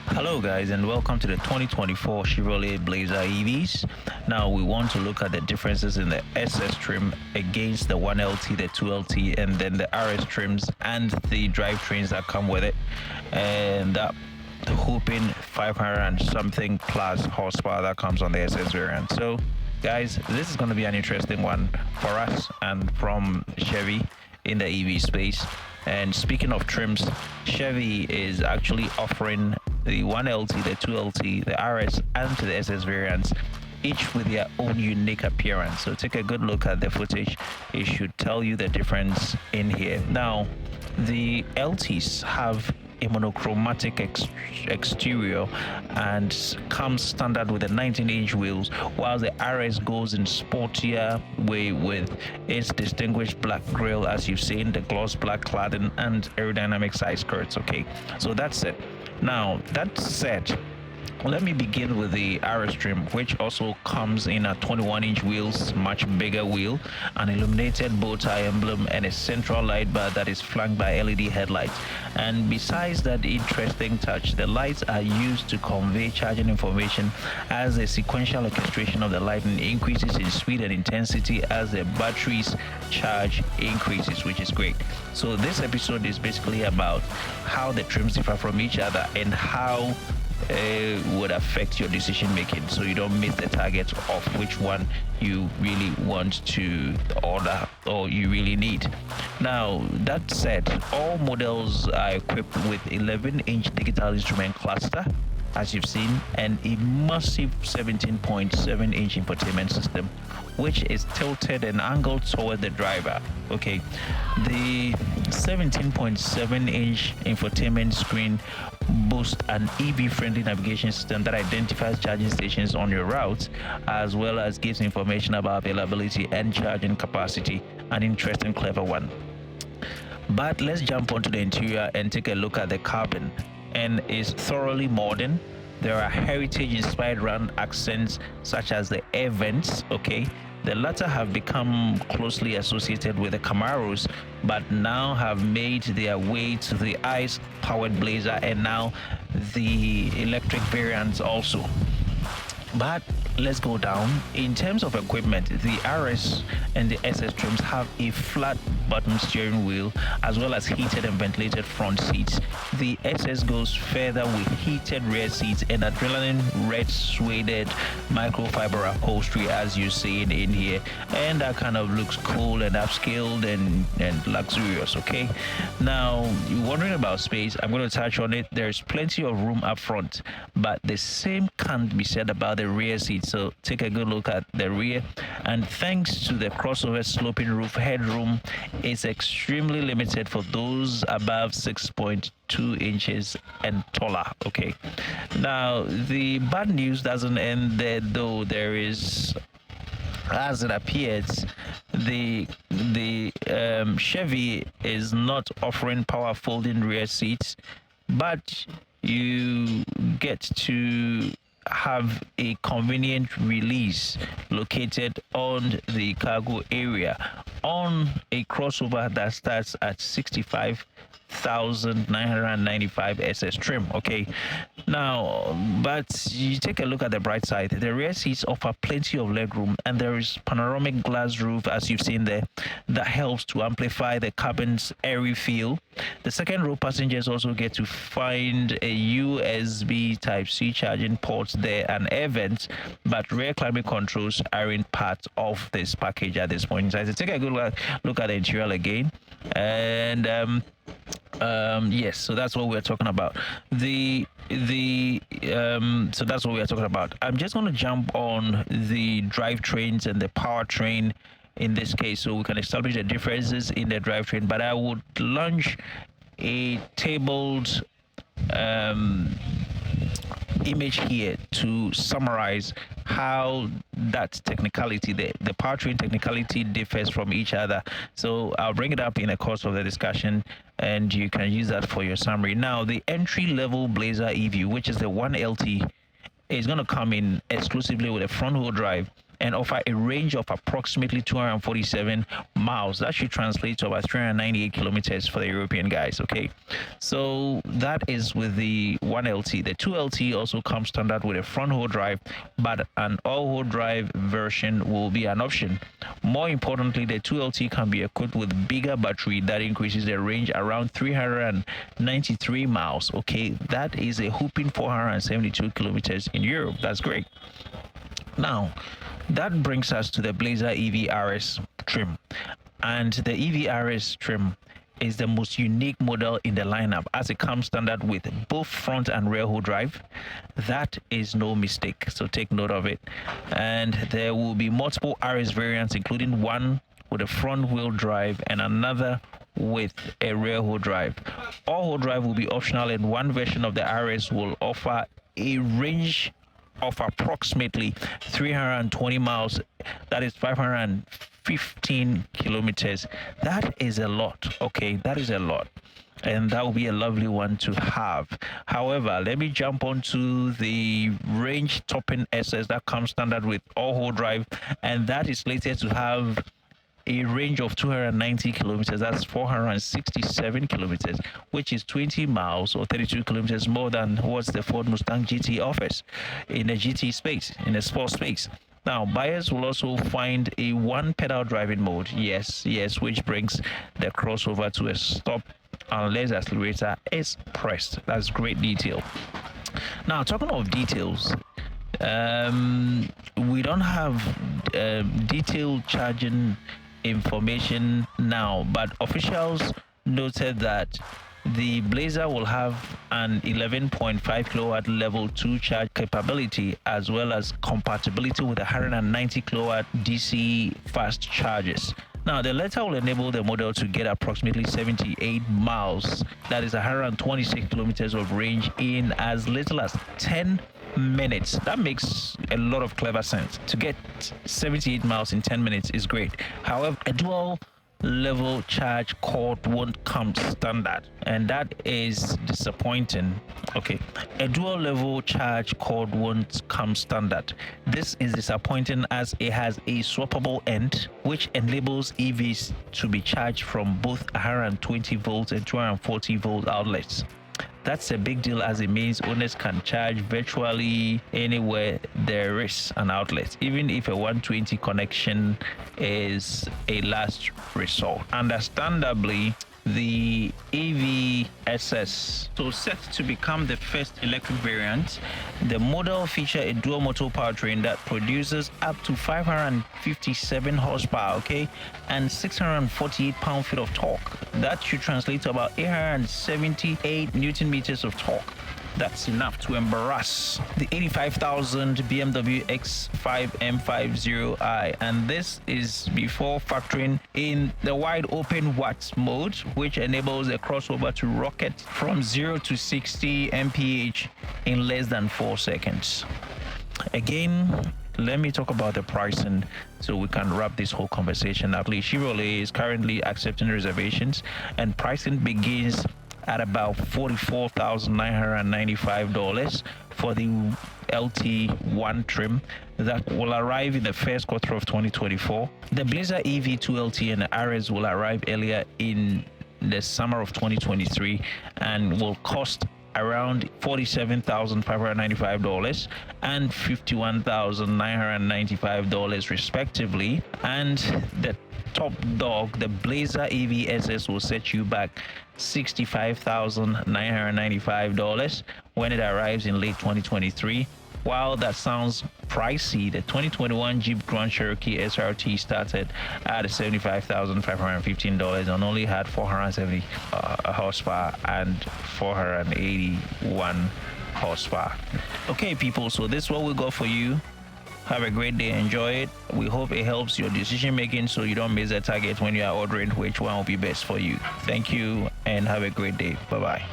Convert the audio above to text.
Hello guys and welcome to the 2024 Chevrolet Blazer EVs. Now we want to look at the differences in the SS trim against the 1LT, the 2LT, and then the RS trims and the drivetrains that come with it, and that whooping 500 and something plus horsepower that comes on the SS variant. So guys, this is going to be an interesting one for us and from Chevy in the EV space. And speaking of trims, Chevy is actually offering the 1LT, the 2LT, the RS, and the SS variants, each with their own unique appearance. So take a good look at the footage. It should tell you the difference in here. Now, the LTs have a monochromatic exterior and comes standard with the 19-inch wheels, while the RS goes in sportier way with its distinguished black grille, as you've seen, the gloss black cladding and aerodynamic side skirts. Okay, so that's it. Now that said, let me begin with the RS trim, which also comes in a 21-inch wheels, much bigger wheel, an illuminated bow tie emblem, and a central light bar that is flanked by LED headlights. And besides that interesting touch, the lights are used to convey charging information as the sequential orchestration of the lighting increases in speed and intensity as the battery's charge increases, which is great. So this episode is basically about how the trims differ from each other and how would affect your decision making, so you don't miss the target of which one you really want to order or you really need. Now that said, all models are equipped with 11-inch digital instrument cluster, as you've seen, and a massive 17.7-inch infotainment system, which is tilted and angled toward the driver. Okay, the 17.7-inch infotainment screen boasts an EV-friendly navigation system that identifies charging stations on your route, as well as gives information about availability and charging capacity. An interesting, clever one. But let's jump onto the interior and take a look at the cabin. And is thoroughly modern. There are heritage-inspired round accents such as the air vents. Okay, the latter have become closely associated with the Camaros, but now have made their way to the ICE-powered Blazer and now the electric variants also. But let's go down. In terms of equipment, the RS and the SS trims have a flat bottom steering wheel as well as heated and ventilated front seats. The SS goes further with heated rear seats and adrenaline red suede microfiber upholstery, as you see it in here, and that kind of looks cool and upscaled and luxurious. Okay, now you're wondering about space. I'm going to touch on it. There's plenty of room up front, but the same can't be said about the rear seat. So take a good look at the rear, and thanks to the crossover sloping roof, headroom is extremely limited for those above 6.2 inches and taller. Okay, now the bad news doesn't end there though. There is, as it appears, the Chevy is not offering power folding rear seats, but you get to have a convenient release located on the cargo area on a crossover that starts at 65,995 SS trim. Okay, now but you take a look at the bright side. The rear seats offer plenty of leg room, and there is panoramic glass roof, as you've seen there, that helps to amplify the cabin's airy feel. The second row passengers also get to find a USB Type-C charging port there and air vents, but rear climate controls aren't part of this package at this point in time. So take a good look at the interior again, and yes, so that's what we're talking about. So that's what we're talking about. I'm just going to jump on the drivetrains and the powertrain in this case, so we can establish the differences in the drivetrain. But I would launch a tabled image here to summarize how that technicality, the powertrain technicality, differs from each other. So I'll bring it up in the course of the discussion, and you can use that for your summary. Now, the entry-level Blazer EV, which is the 1LT, is going to come in exclusively with a front-wheel drive and offer a range of approximately 247 miles. That should translate to about 398 kilometers for the European guys. Okay, so that is with the 1LT. The 2LT also comes standard with a front-wheel drive, but an all-wheel drive version will be an option. More importantly, the 2LT can be equipped with bigger battery that increases the range around 393 miles. Okay, that is a whopping 472 kilometers in Europe. That's great. Now, that brings us to the Blazer EV RS trim, and the EV RS trim is the most unique model in the lineup as it comes standard with both front and rear wheel drive. That is no mistake, so take note of it. And there will be multiple RS variants, including one with a front wheel drive and another with a rear wheel drive. All wheel drive will be optional, and one version of the RS will offer a range of approximately 320 miles. That is 515 kilometers. That is a lot. Okay, that is a lot, and that will be a lovely one to have. However, let me jump onto the range topping SS that comes standard with all-wheel drive, and that is slated to have a range of 290 kilometers. That's 467 kilometers, which is 20 miles or 32 kilometers more than what the Ford Mustang GT offers in a GT space, in a sports space. Now, buyers will also find a one-pedal driving mode, yes, which brings the crossover to a stop unless the accelerator is pressed. That's great detail. Now, talking of details, we don't have detailed charging information now, but officials noted that the Blazer will have an 11.5 kilowatt level 2 charge capability, as well as compatibility with 190 kilowatt DC fast chargers. Now, the latter will enable the model to get approximately 78 miles, that is 126 kilometers of range, in as little as 10 minutes. That makes a lot of clever sense. To get 78 miles in 10 minutes is great. However, a dual level charge cord won't come standard, and that is disappointing. Okay, a dual level charge cord won't come standard. This is disappointing as it has a swappable end, which enables EVs to be charged from both 120 volts and 240 volt outlets. That's a big deal, as it means owners can charge virtually anywhere there is an outlet, even if a 120 connection is a last resort. Understandably, the EV SS, so set to become the first electric variant, the model feature a dual motor powertrain that produces up to 557 horsepower, okay, and 648 pound-feet of torque. That should translate to about 878 newton meters of torque. That's enough to embarrass the 85,000 BMW X5 M50i, and this is before factoring in the wide open watts mode, which enables a crossover to rocket from 0 to 60 mph in less than 4 seconds. Again, let me talk about the pricing so we can wrap this whole conversation up. Chevrolet is currently accepting reservations, and pricing begins at about $44,995 for the LT1 trim that will arrive in the first quarter of 2024. The Blazer EV 2LT and the RS will arrive earlier in the summer of 2023 and will cost around $47,595 and $51,995 respectively, and the top dog, the Blazer EV SS, will set you back $65,995 when it arrives in late 2023. While that sounds pricey, the 2021 Jeep Grand Cherokee SRT started at $75,515 and only had 470 horsepower and 481 horsepower. Okay, people, so this is what we got for you. Have a great day. Enjoy it. We hope it helps your decision making so you don't miss a target when you are ordering which one will be best for you. Thank you and have a great day. Bye-bye.